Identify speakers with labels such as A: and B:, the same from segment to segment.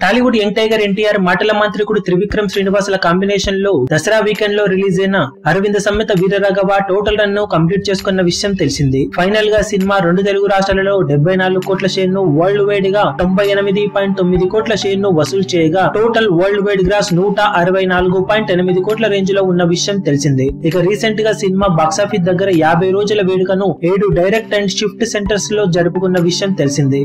A: Tollywood young tiger NTR మాటల మాంత్రికుడు త్రివిక్రమ్ శ్రీనివాసుల combination లో దసరా వీకెండ్ లో రిలీజ్ అయిన అరవింద సమేత వీరరాఘవ టోటల్ రన్ ను కంప్లీట్ చేసుకున్న విషయం తెలిసింది. ఫైనల్ గా సినిమా 2 తెలుగు రాష్ట్రాలలో 74 కోట్ల షేర్ ను, వరల్డ్ వైడ్ గా 98.9 కోట్ల షేర్ ను వసూలు చేయగా టోటల్ వరల్డ్ వైడ్ గ్రాస్ 164.8 కోట్ల రేంజ్ లో ఉన్న విషయం తెలిసింది. ఇక రీసెంట్ గా సినిమా బాక్సాఫీస్ దగ్గర 50 రోజుల వేడుకను 7 డైరెక్ట్ అండ్ షిఫ్ట్ సెంటర్స్ లో జరుపుకున్న విషయం తెలిసింది.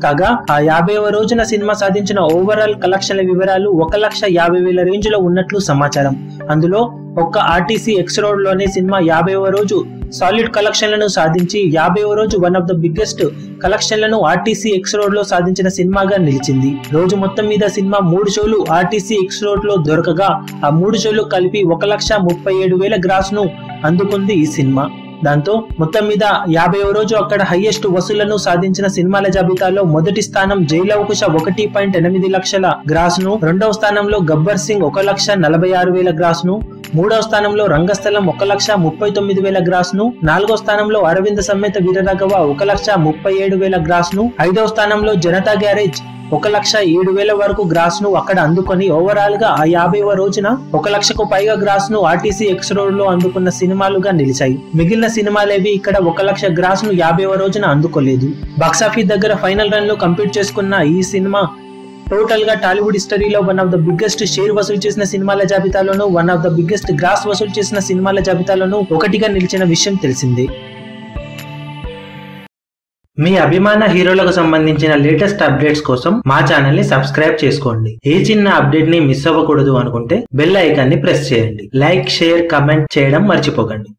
A: కాగా ఆ 50వ రోజున సినిమా సాధించిన ఓవరాల్ కలెక్షన్ల వివరాలు 1,50,000 రేంజ్ లో ఉన్నట్లు సమాచారం. అందులో ఒక్క ఆర్టీసీ ఎక్స్ రోడ్ లోనే సినిమా 50వ రోజు సాలిడ్ కలెక్షన్లను సాధించి 50వ రోజు వన్ ఆఫ్ ద బిగ్గెస్ట్ కలెక్షన్లను ఆర్టీసీ ఎక్స్ రోడ్ లో సాధించిన సినిమాగా నిలిచింది. రోజు మొత్తం మీద సినిమా 3 షోలు ఆర్టీసీ ఎక్స్ రోడ్ లో దొరకగా ఆ 3 షోలు కలిపి 1,37,000 గ్రాస్ ను అందుకుంది ఈ సినిమా. దాంతో మొత్తం మీద 50వ రోజు అక్కడ హైయెస్ట్ వసూళ్లను సాధించిన సినిమాల జాబితాలో మొదటి స్థానం జైలవకుశ 1.8 లక్షల గ్రాస్ ను, రెండవ స్థానంలో గబ్బర్ సింగ్ 1,46,000 గ్రాస్ ను, మూడవ స్థానంలో రంగస్థలం 1,39,000 గ్రాస్ ను, నాలుగో స్థానంలో అరవింద సమేత వీరరాఘవ 1,37,000 గ్రాస్ ను, ఐదవ స్థానంలో జనతా గ్యారేజ్ 1,07,000 వరకు గ్రాస్ ను అక్కడ అందుకొని ఓవరాల్ గా ఆ 50వ రోజున 1,00,000కు పైగా గ్రాస్ ను ఆర్టీసీ ఎక్స్ రోడ్ లో అందుకున్న సినిమాలుగా నిలిచాయి. మిగిలిన సినిమాలేవి ఇక్కడ 1,00,000 గ్రాస్ ను 50వ రోజున అందుకోలేదు. బాక్సాఫీస్ దగ్గర ఫైనల్ రన్ ను కంప్లీట్ చేసుకున్న ఈ సినిమా టోటల్ గా టాలీవుడ్ హిస్టరీలో one of the biggest share వసూలు చేసిన సినిమాల జాబితాలోను, one of the biggest gross వసూలు చేసిన సినిమాల జాబితాలోను ఒకటిగా నిలిచిన విషయం తెలిసింది. మీ అభిమాన హీరోలకు సంబంధించిన లేటెస్ట్ అప్డేట్స్ కోసం మా ఛానల్ ని సబ్స్క్రైబ్ చేసుకోండి. ఏ చిన్న అప్డేట్ ని మిస్ అవ్వకూడదు అనుకుంటే బెల్ ఐకాన్ ని ప్రెస్ చేయండి. లైక్, షేర్, కమెంట్ చేయడం మర్చిపోకండి.